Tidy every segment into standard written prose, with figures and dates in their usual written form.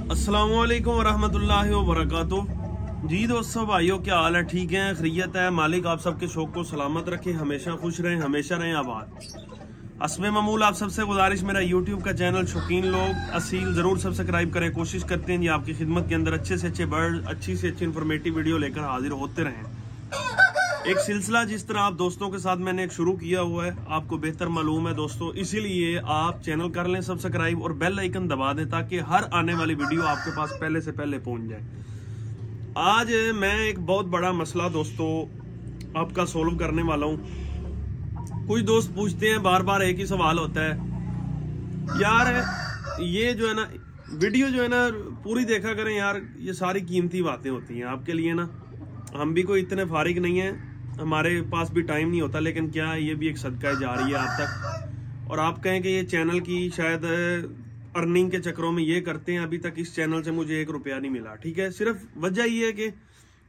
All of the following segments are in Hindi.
अस्सलाम वालेकुम वरहमतुल्लाहि वबरकातुह। जी दोस्तों भाइयों, क्या हाल है? ठीक है, खैरियत है। मालिक आप सबके शौक को सलामत रखे, हमेशा खुश रहें, हमेशा रहें आबाद। हस्बे मामूल आप सबसे गुजारिश, मेरा यूट्यूब का चैनल शौकीन लोग असील जरूर सब्सक्राइब करें। कोशिश करते हैं जी आपकी खिदमत के अंदर अच्छे से अच्छे बर्ड, अच्छी से अच्छी इन्फॉर्मेटिव वीडियो लेकर हाजिर होते रहें। एक सिलसिला जिस तरह आप दोस्तों के साथ मैंने एक शुरू किया हुआ है, आपको बेहतर मालूम है दोस्तों, इसीलिए आप चैनल कर लें सब्सक्राइब और बेल आइकन दबा दें ताकि हर आने वाली वीडियो आपके पास पहले से पहले पहुंच जाए। आज मैं एक बहुत बड़ा मसला दोस्तों आपका सोल्व करने वाला हूं। कुछ दोस्त पूछते हैं, बार बार एक ही सवाल होता है, यार ये जो है ना वीडियो जो है ना पूरी देखा करें यार, ये सारी कीमती बातें होती हैं आपके लिए ना। हम भी कोई इतने फारिग नहीं है, हमारे पास भी टाइम नहीं होता, लेकिन क्या ये भी एक सदका जारी है आप तक। और आप कहें कि ये चैनल की शायद अर्निंग के चक्रों में ये करते हैं, अभी तक इस चैनल से मुझे 1 रुपया नहीं मिला। ठीक है, सिर्फ वजह ये है कि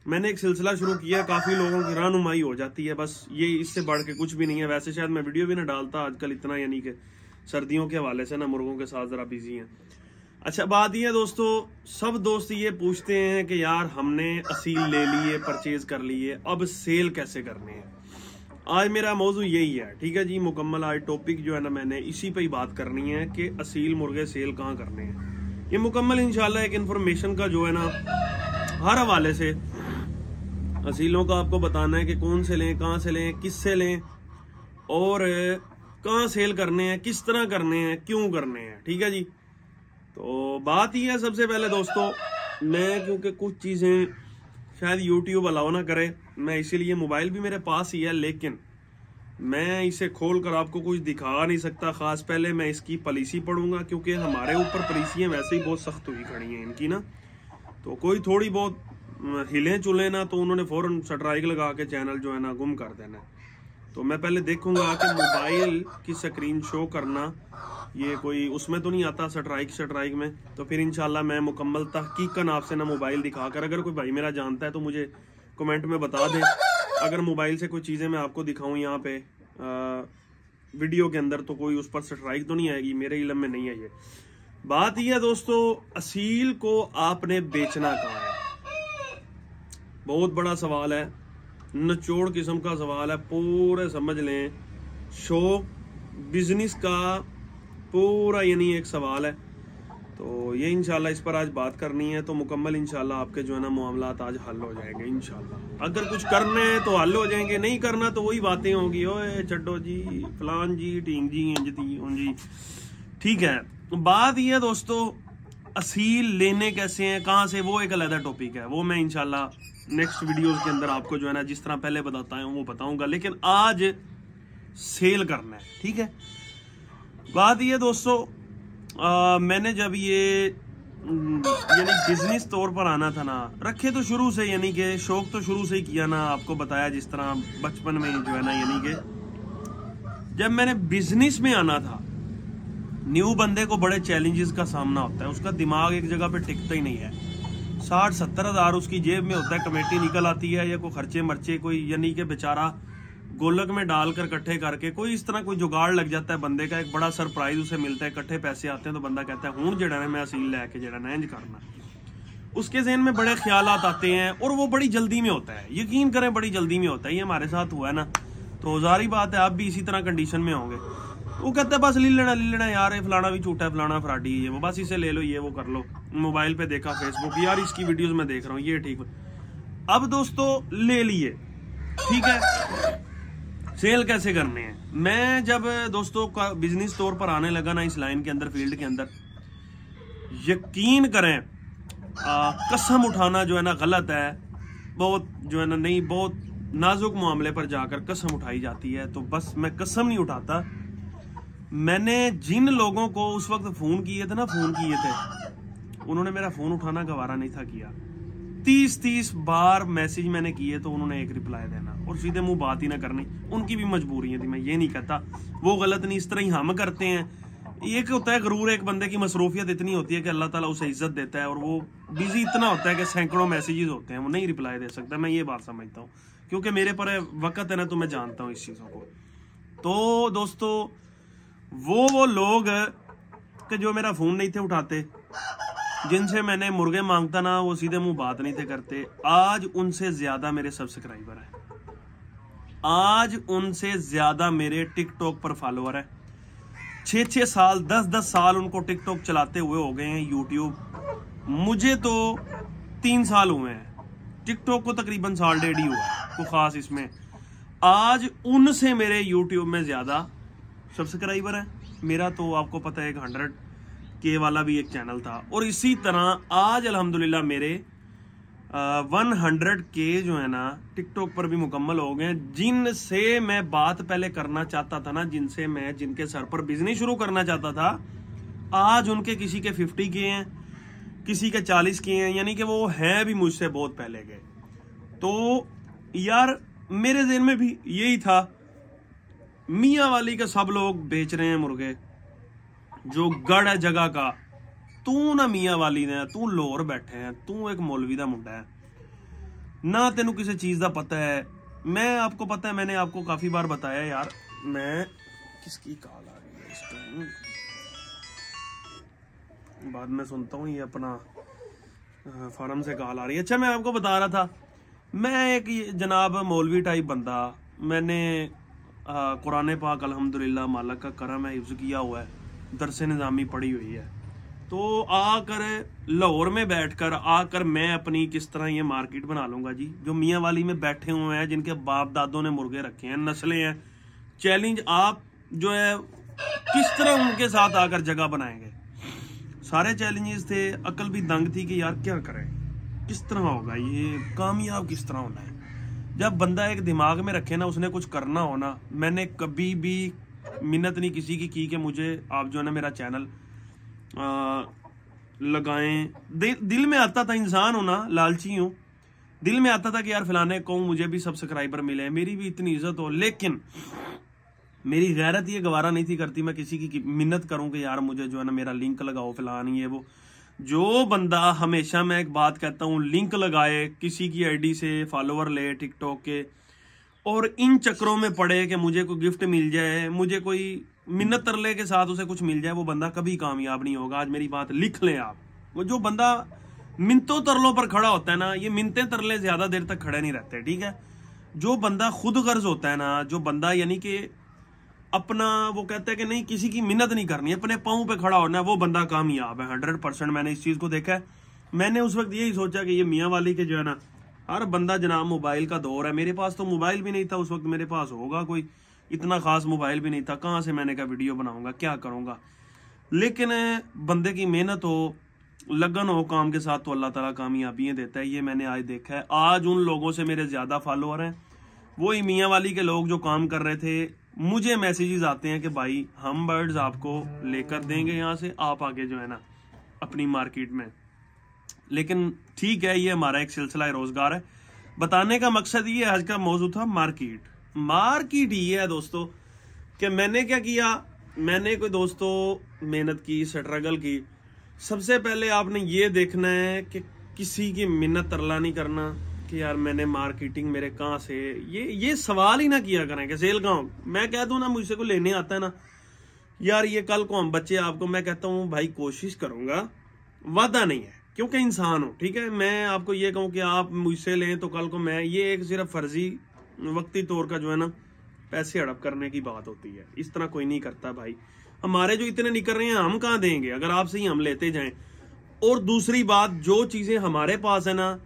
मैंने एक सिलसिला शुरू किया, काफी लोगों की रहनुमाई हो जाती है, बस ये इससे बढ़ के कुछ भी नहीं है। वैसे शायद मैं वीडियो भी ना डालता आजकल इतना, यानी कि सर्दियों के हवाले से ना मुर्गों के साथ जरा बिजी हैं। अच्छा बात ये है दोस्तों, सब दोस्त ये पूछते हैं कि यार हमने असील ले लिए, परचेज कर लिए, अब सेल कैसे करने हैं। आज मेरा मौजू यही है, ठीक है जी। मुकम्मल आज टॉपिक जो है ना मैंने इसी पे ही बात करनी है कि असील मुर्गे सेल कहाँ करने हैं। ये मुकम्मल इंशाल्लाह एक इन्फॉर्मेशन का जो है ना हर हवाले से असीलों का आपको बताना है कि कौन से लें, कहाँ से लें, किससे लें और कहाँ सेल करने हैं, किस तरह करने हैं, क्यों करने हैं। ठीक है जी। तो बात ही है सबसे पहले दोस्तों, मैं क्योंकि कुछ चीज़ें शायद यूट्यूब अलाउ ना करे, मैं इसीलिए, मोबाइल भी मेरे पास ही है लेकिन मैं इसे खोल कर आपको कुछ दिखा नहीं सकता खास। पहले मैं इसकी पॉलिसी पढ़ूंगा क्योंकि हमारे ऊपर पॉलिसियाँ वैसे ही बहुत सख्त हुई खड़ी हैं इनकी ना। तो कोई थोड़ी बहुत हिले चुले ना तो उन्होंने फौरन स्ट्राइक लगा के चैनल जो है ना गुम कर देना। तो मैं पहले देखूंगा कि मोबाइल की स्क्रीन शो करना ये कोई उसमें तो नहीं आता स्ट्राइक में। तो फिर इंशाल्लाह मैं मुकम्मल तहकीकन आपसे ना मोबाइल दिखाकर, अगर कोई भाई मेरा जानता है तो मुझे कमेंट में बता दें। अगर मोबाइल से कोई चीज़ें मैं आपको दिखाऊं यहाँ पे वीडियो के अंदर तो कोई उस पर स्ट्राइक तो नहीं आएगी, मेरे इल्म में नहीं है ये। बात यह है दोस्तों, असील को आपने बेचना कहाँ है, बहुत बड़ा सवाल है, निचोड़ किस्म का सवाल है, पूरे समझ लें शौक बिजनेस का पूरा यानी एक सवाल है। तो ये इंशाल्लाह इस पर आज बात करनी है, तो मुकम्मल इंशाल्लाह आपके जो है ना मामलात आज हल हो जाएंगे इंशाल्लाह। अगर कुछ करने हैं तो हल हो जाएंगे, नहीं करना तो वही बातें होंगी, ओए चड्डो जी, फलान जी, टींग जी, इंजती जी। ठीक है, बात ये है दोस्तों, असील लेने कैसे हैं, कहाँ से, वो एक अलग टॉपिक है, वो मैं इंशाल्लाह नेक्स्ट वीडियोस के अंदर आपको जो है ना जिस तरह पहले बताता हूँ वो बताऊंगा, लेकिन आज सेल करना है। ठीक है, बात ये दोस्तों, मैंने जब ये यानी बिजनेस तौर पर आना था ना, रखे तो शुरू से, यानी कि शौक तो शुरू से ही किया ना, आपको बताया जिस तरह बचपन में जो है ना, यानी कि जब मैंने बिजनेस में आना था, न्यू बंदे को बड़े चैलेंजेस का सामना होता है, उसका दिमाग एक जगह पे टिकता ही नहीं है। 60-70 हज़ार उसकी जेब में होता है, कमेटी निकल आती है या कोई खर्चे मर्चे कोई, यानी कि बेचारा गोलक में डालकर इकट्ठे करके कोई इस तरह कोई जुगाड़ लग जाता है बंदे का, एक बड़ा सरप्राइज उसे मिलता है, इकट्ठे पैसे आते हैं तो बंदा कहता है हूं जड़ा मैं असील लैके जड़ा ना इंज करना। उसके ज़हन में बड़े ख्यालात आते हैं और वो बड़ी जल्दी में होता है, यकीन करें बड़ी जल्दी में होता है। ये हमारे साथ हुआ है ना, तो जारी बात है आप भी इसी तरह कंडीशन में होंगे। वो कहता है बस ले लेना यार, ये फलाना भी झूठा है, फलाना फ्राडी है, वो बस इसे ले लो, ये वो कर लो, मोबाइल पे देखा फेसबुक, यार इसकी वीडियोस में देख रहा हूँ, ये ठीक है। अब दोस्तों ले लिए, ठीक है, सेल कैसे करने हैं। मैं जब दोस्तों का बिजनेस तौर पर आने लगा ना इस लाइन के अंदर, फील्ड के अंदर, यकीन करें कसम उठाना जो है ना गलत है, बहुत जो है ना नहीं, बहुत नाजुक मामले पर जाकर कसम उठाई जाती है, तो बस मैं कसम नहीं उठाता। मैंने जिन लोगों को उस वक्त फोन किए थे, उन्होंने मेरा फोन उठाना गवारा नहीं था किया। 30 बार मैसेज मैंने किए तो उन्होंने एक रिप्लाई देना और सीधे मुंह बात ही ना करनी। उनकी भी मजबूरी थी, मैं ये नहीं कहता वो गलत नहीं, इस तरह ही हम करते हैं। एक होता है गरूर, एक बंदे की मसरूफियत इतनी होती है कि अल्लाह ताला उसे इज्जत देता है, और वो बिजी इतना होता है कि सैकड़ों मैसेजेस होते हैं, वो नहीं रिप्लाई दे सकता। मैं ये बात समझता हूँ क्योंकि मेरे पर वक्त है ना, तो मैं जानता हूँ इस चीज़ों को। तो दोस्तों वो लोग कि जो मेरा फोन नहीं थे उठाते, जिनसे मैंने मुर्गे मांगता ना, वो सीधे मुंह बात नहीं थे करते, आज उनसे ज्यादा मेरे सब्सक्राइबर हैं, आज उनसे ज्यादा मेरे टिकटॉक पर फॉलोअर है। 6-6 साल 10-10 साल उनको टिकटॉक चलाते हुए हो गए हैं। यूट्यूब मुझे तो 3 साल हुए हैं, टिकटॉक को तकरीबन साल डेढ़ ही हुआ है, तो खास इसमें आज उनसे मेरे यूट्यूब में ज्यादा सब्सक्राइबर है। मेरा तो आपको पता है 100K वाला भी एक चैनल था, और इसी तरह आज अल्हम्दुलिल्लाह मेरे 100K जो है ना टिकटॉक पर भी मुकम्मल हो गए। जिनसे मैं बात पहले करना चाहता था ना, जिनसे मैं जिनके सर पर बिजनेस शुरू करना चाहता था, आज उनके किसी के 50K हैं, किसी के 40K हैं, यानी कि वो हैं भी मुझसे बहुत पहले गए। तो यार मेरे ज़हन में भी यही था, मियाँ वाली का सब लोग बेच रहे हैं मुर्गे, जो गढ़ है जगह का, तू ना मियाँ वाली ने, तू लोर बैठे है, तू एक मौलवी दा मुंडा है ना, तेनू किसी चीज दा पता है। मैं आपको पता है, मैंने आपको काफी बार बताया यार, मैं किसकी कॉल आ रही है इस टाइम, बाद में सुनता हूँ, ये अपना फार्म से कॉल आ रही है। अच्छा, मैं आपको बता रहा था, मैं एक जनाब मौलवी टाइप बंदा, मैंने कुरान पाक अल्हम्दुलिल्लाह मालिक का करम है, हिफ्ज़ किया हुआ है, दरस निज़ामी पढ़ी हुई है। तो आकर लाहौर में बैठकर आकर मैं अपनी किस तरह ये मार्केट बना लूंगा जी, जो मियाँ वाली में बैठे हुए हैं, जिनके बाप दादों ने मुर्गे रखे हैं, नस्लें हैं, चैलेंज आप जो है किस तरह उनके साथ आकर जगह बनाएंगे। सारे चैलेंजेस थे, अकल भी दंग थी कि यार क्या करें, किस तरह होगा ये, कामयाब किस तरह होना है। जब बंदा एक दिमाग में रखे ना, उसने कुछ करना हो ना, मैंने कभी भी मिन्नत नहीं किसी की कि मुझे आप जो है ना मेरा चैनल लगाएं। दिल में आता था, इंसान हो ना, लालची हूं, दिल में आता था कि यार फलाने को मुझे भी सब्सक्राइबर मिले, मेरी भी इतनी इज्जत हो, लेकिन मेरी गैरत ये गवारा नहीं थी करती मैं किसी की मिन्नत करूं कि यार मुझे जो है ना मेरा लिंक लगाओ फलान ये वो। जो बंदा, हमेशा मैं एक बात कहता हूं, लिंक लगाए, किसी की आईडी से फॉलोवर ले टिकटॉक के, और इन चक्रों में पड़े कि मुझे कोई गिफ्ट मिल जाए, मुझे कोई मिन्नत तरले के साथ उसे कुछ मिल जाए, वो बंदा कभी कामयाब नहीं होगा। आज मेरी बात लिख लें आप, वो जो बंदा मिन्नतों तरलों पर खड़ा होता है ना, ये मिन्नतें तरले ज्यादा देर तक खड़े नहीं रहते, ठीक है। जो बंदा खुद गर्ज होता है ना, जो बंदा यानी कि अपना, वो कहता है कि नहीं किसी की मिन्नत नहीं करनी, अपने पाँव पे खड़ा होना, वो बंदा कामयाब है 100%। मैंने इस चीज को देखा है। मैंने उस वक्त यही सोचा कि ये मियाँ वाली के जो है ना, हर बंदा जनाब मोबाइल का दौर है, मेरे पास तो मोबाइल भी नहीं था उस वक्त, मेरे पास होगा कोई इतना खास मोबाइल भी नहीं था, कहाँ से मैंने कहा वीडियो बनाऊंगा, क्या करूंगा। लेकिन बंदे की मेहनत हो, लगन हो काम के साथ, तो अल्लाह ताला कामयाबियां देता है, ये मैंने आज देखा है। आज उन लोगों से मेरे ज्यादा फॉलोअर हैं, वही मियाँ वाली के लोग जो काम कर रहे थे, मुझे मैसेजेस आते हैं कि भाई हम बर्ड्स आपको लेकर देंगे यहाँ से, आप आगे जो है ना अपनी मार्केट में। लेकिन ठीक है, ये हमारा एक सिलसिला रोजगार है। बताने का मकसद ये आज का मौजू था मार्केट। मार्केट ये है दोस्तों कि मैंने क्या किया, मैंने कोई दोस्तों मेहनत की, स्ट्रगल की। सबसे पहले आपने ये देखना है कि किसी की मिन्नत तरला नहीं करना कि यार मैंने मार्केटिंग मेरे कहाँ से, ये सवाल ही ना किया करें कि सेल कहाँ। मैं कह दूं ना, मुझसे को लेने आता है ना यार, ये कल को हम बच्चे आपको, मैं कहता हूँ भाई कोशिश करूंगा, वादा नहीं है क्योंकि इंसान हो, ठीक है। मैं आपको ये कहूँ कि आप मुझसे लें तो कल को मैं, ये एक सिर्फ फर्जी वक्ती तौर का जो है ना पैसे हड़प करने की बात होती है, इस तरह कोई नहीं करता भाई। हमारे जो इतने निकल रहे हैं हम कहाँ देंगे अगर आपसे ही हम लेते जाएं। और दूसरी बात, जो चीजें हमारे पास है ना,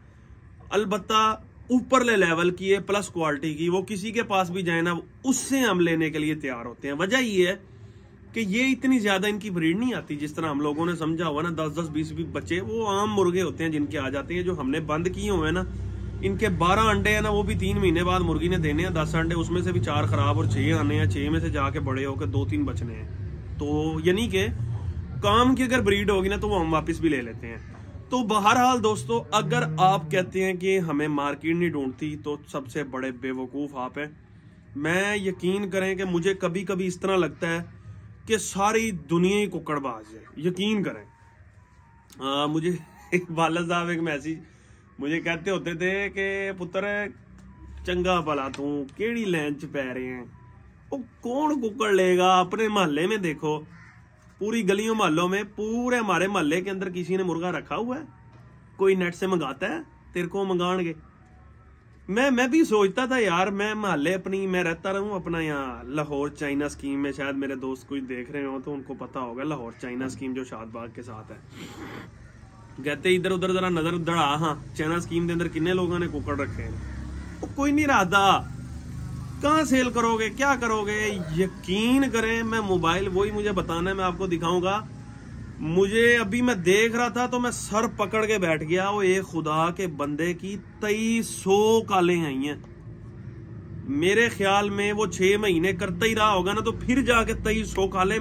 अलबत्ता ऊपर लेवल की है, प्लस क्वालिटी की, वो किसी के पास भी जाए ना, उससे हम लेने के लिए तैयार होते हैं। वजह ये है कि ये इतनी ज्यादा इनकी ब्रीड नहीं आती जिस तरह हम लोगों ने समझा हुआ ना। 10-10, 20-20 बच्चे वो आम मुर्गे होते हैं जिनके आ जाते हैं। जो हमने बंद किए हुए हैं ना, इनके 12 अंडे हैं ना, वो भी 3 महीने बाद मुर्गी ने देने हैं। 10 अंडे, उसमें से भी 4 खराब और 6 आने हैं, 6 में से जाके बड़े होकर 2-3 बचने हैं। तो यानी कि काम की अगर ब्रीड होगी ना तो वो हम वापस भी ले लेते हैं। तो बहरहाल दोस्तों, अगर आप कहते हैं कि हमें मार्केट नहीं ढूंढती, तो सबसे बड़े बेवकूफ आप हैं। मैं यकीन करें कि मुझे कभी कभी इस तरह लगता है कि सारी दुनिया ही कुकड़बाज है, यकीन करें। मुझे एक वाला साहब एक मैसेज मुझे कहते होते थे कि पुत्र चंगा भला तू केड़ी लाइन च पै रहे हैं, वो कौन कुकड़ लेगा, अपने मोहल्ले में देखो पूरी गलियों मोहल्लों में, पूरे हमारे मोहल्ले के अंदर किसी ने मुर्गा रखा हुआ है? कोई नेट से मंगाता है? तेरे को मंगाएंगे। मैं भी सोचता था यार, मैं मोहल्ले अपनी, मैं रहता रहूं अपना यहाँ लाहौर चाइना स्कीम में, शायद मेरे दोस्त कोई देख रहे हो तो उनको पता होगा लाहौर चाइना स्कीम जो शादबाग के साथ है। कहते इधर उधर जरा नजर दड़ा, हाँ चाइना स्कीम के अंदर कितने लोगों ने कुकड़ रखे हैं, कोई नहीं रहता। कहाँ सेल करोगे, क्या करोगे? यकीन करें, मैं मोबाइल वही मुझे बताना है, मैं आपको दिखाऊंगा। मुझे अभी मैं देख रहा था तो मैं सर पकड़ के बैठ गया। वो एक खुदा के बंदे की 2300 कालें आई हैं। मेरे ख्याल में वो 6 महीने करता ही रहा होगा ना, तो फिर जाके 2300 कालें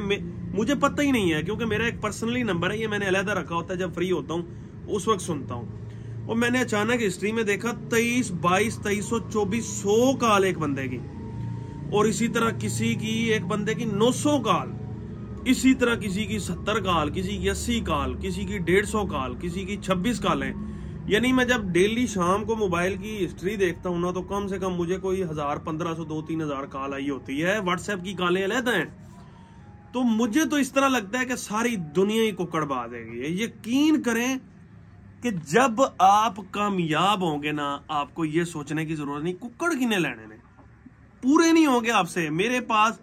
मुझे पता ही नहीं है, क्योंकि मेरा एक पर्सनली नंबर है, ये मैंने अलहदा रखा होता है, जब फ्री होता हूँ उस वक्त सुनता हूँ। और मैंने अचानक हिस्ट्री में देखा 23, 22, 2324 100 काल एक बंदे की, और इसी तरह किसी की, एक बंदे की 900 काल, इसी तरह किसी की 70 काल, किसी की 80 काल, किसी की 150 काल, किसी की 26 कालें। यानी मैं जब डेली शाम को मोबाइल की हिस्ट्री देखता हूं ना, तो कम से कम मुझे कोई 1000, 1500, 2-3 हजार काल आई होती है। व्हाट्सएप की कालें अलग हैं। तो मुझे तो इस तरह लगता है कि सारी दुनिया ही कुकड़बाज है। यकीन करें कि जब आप कामयाब होंगे ना, आपको ये सोचने की जरूरत नहीं कुकड़ किने लेने ने, पूरे नहीं होंगे आपसे। मेरे पास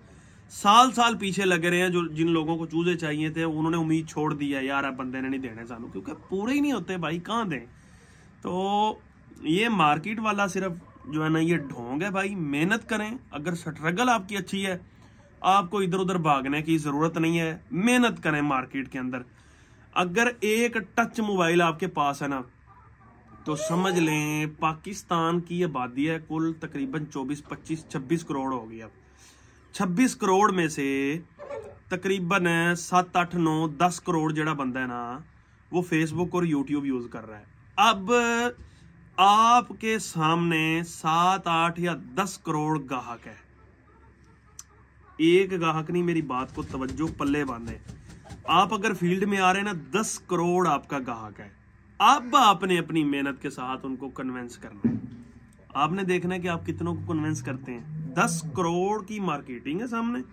साल पीछे लगे रहे हैं, जो जिन लोगों को चूजे चाहिए थे उन्होंने उम्मीद छोड़ दी है, यार अब बंदे ने नहीं देने सानू, क्योंकि पूरे ही नहीं होते भाई, कहाँ दें। तो ये मार्केट वाला सिर्फ जो है ना, ये ढोंग है भाई। मेहनत करें, अगर स्ट्रगल आपकी अच्छी है, आपको इधर उधर भागने की जरूरत नहीं है। मेहनत करें मार्केट के अंदर। अगर एक टच मोबाइल आपके पास है ना, तो समझ लें पाकिस्तान की आबादी है कुल तकरीबन 24, 25, 26 करोड़ हो गई। अब 26 करोड़ में से तकरीबन 7, 8, 9, 10 करोड़ जड़ा बंदा है ना, वो फेसबुक और यूट्यूब यूज कर रहा है। अब आपके सामने 7, 8 या 10 करोड़ ग्राहक है। एक ग्राहक नहीं, मेरी बात को तवज्जो पल्ले बांधे। आप अगर फील्ड में आ रहे हैं ना, 10 करोड़ आपका ग्राहक है। अब आपने अपनी मेहनत के साथ उनको कन्विंस करना है। आपने देखना है कि आप कितनों को कन्विंस करते हैं। 10 करोड़ की मार्केटिंग है सामने,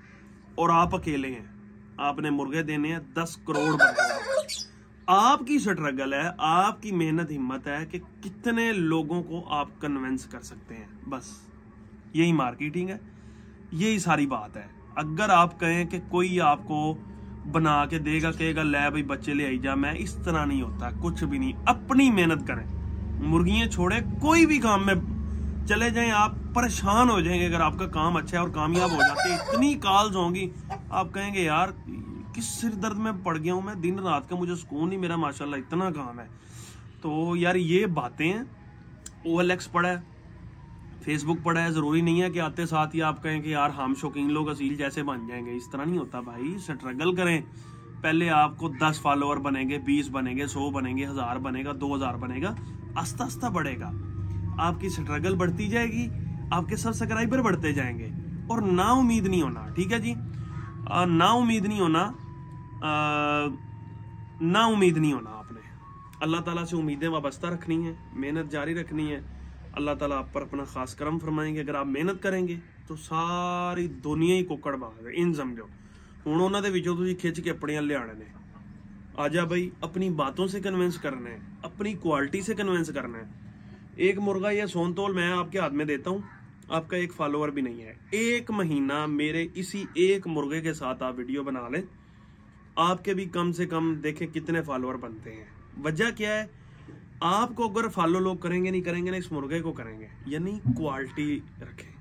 और आप अकेले हैं। आपने मुर्गे देने हैं 10 करोड़ बंदे। आपकी स्ट्रगल है, आपकी मेहनत, हिम्मत है कि कितने लोगों को आप कन्विंस कर सकते हैं। बस यही मार्केटिंग है, यही सारी बात है। अगर आप कहें कि कोई आपको बना के देगा, कहेगा ले भाई बच्चे ले आई जा, मैं, इस तरह नहीं होता, कुछ भी नहीं। अपनी मेहनत करें, मुर्गियां छोड़े, कोई भी काम में चले जाएं, आप परेशान हो जाएंगे। अगर आपका काम अच्छा है और कामयाब हो जाते, इतनी कॉल्स होंगी, आप कहेंगे यार किस सिर दर्द में पड़ गया हूं मैं, दिन रात का मुझे सुकून नहीं, मेरा माशाल्लाह इतना काम है। तो यार ये बातें हैं। OLX पड़ा है, फेसबुक पड़ा है, जरूरी नहीं है कि आते साथ ही आप कहें कि यार हम शौकीन लोग असील जैसे बन जाएंगे। इस तरह नहीं होता भाई। स्ट्रगल करें। पहले आपको 10 फॉलोअर बनेंगे, 20 बनेंगे, 100 बनेंगे, 1000 बनेगा, 2000 बनेगा, आस्ता आस्ता बढ़ेगा। आपकी स्ट्रगल बढ़ती जाएगी, आपके सब्सक्राइबर बढ़ते जाएंगे। और ना उम्मीद नहीं होना, ठीक है जी, ना उम्मीद नहीं होना, ना उम्मीद नहीं होना। आपने अल्लाह ताला से उम्मीदें वाबस्ता रखनी है, मेहनत जारी रखनी है। अल्लाह ताला आप पर अपना खास करम फरमाएंगे। अगर आप मेहनत करेंगे तो सारी दुनिया ही कुकड़ बाग है। इन समझो हुण उन्हां दे विचों तुसीं खिच के अपने लियाने ने। आजा भाई, अपनी बातों से कन्विंस करना है, अपनी क्वालिटी से कन्विंस करना है। एक मुर्गा या सोनतोल मैं आपके हाथ में देता हूँ, आपका एक फॉलोअर भी नहीं है। 1 महीना मेरे इसी एक मुर्गे के साथ आप वीडियो बना लें, आपके भी कम से कम देखें कितने फॉलोअर बनते हैं। वजह क्या है? आपको अगर फॉलो लोग करेंगे नहीं करेंगे ना, इस मुर्गे को करेंगे। यानी क्वालिटी रखें।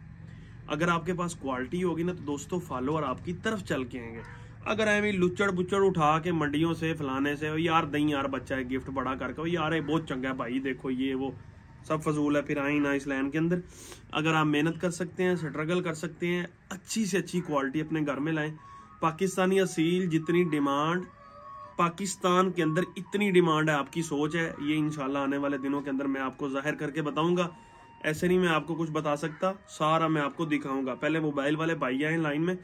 अगर आपके पास क्वालिटी होगी ना, तो दोस्तों फॉलोअर आपकी तरफ चल के आएंगे। अगर ऐਵੇਂ लुच्चड़ बुच्चड़ उठा के मंडियों से फलाने से, यार दही यार बच्चा है गिफ्ट बड़ा करके, यार ये बहुत चंगा है भाई, देखो ये वो, सब फजूल है, फिर आई ना इस लाइन के अंदर। अगर आप मेहनत कर सकते हैं, स्ट्रगल कर सकते हैं, अच्छी से अच्छी क्वालिटी अपने घर में लाएं। पाकिस्तानी असील जितनी डिमांड पाकिस्तान के अंदर, इतनी डिमांड है। आपकी सोच है, ये इंशाल्लाह आने वाले दिनों के अंदर मैं आपको जाहिर करके बताऊंगा। ऐसे नहीं मैं आपको कुछ बता सकता, सारा मैं आपको दिखाऊंगा। पहले मोबाइल वाले भाई आए लाइन में,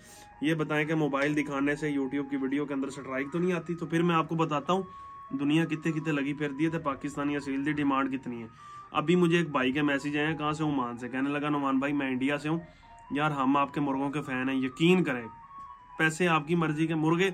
ये बताएं कि मोबाइल दिखाने से यूट्यूब की वीडियो के अंदर स्ट्राइक तो नहीं आती। तो फिर मैं आपको बताता हूँ दुनिया कितने कितने लगी फिर दिए थे, पाकिस्तानी असील की डिमांड कितनी है। अभी मुझे एक भाई के मैसेज आए हैं, कहाँ से? ओमान से। कहने लगा नुमान भाई मैं इंडिया से हूँ, यार हम आपके मुर्गों के फैन हैं, यकीन करें पैसे आपकी मर्जी के मुर्गे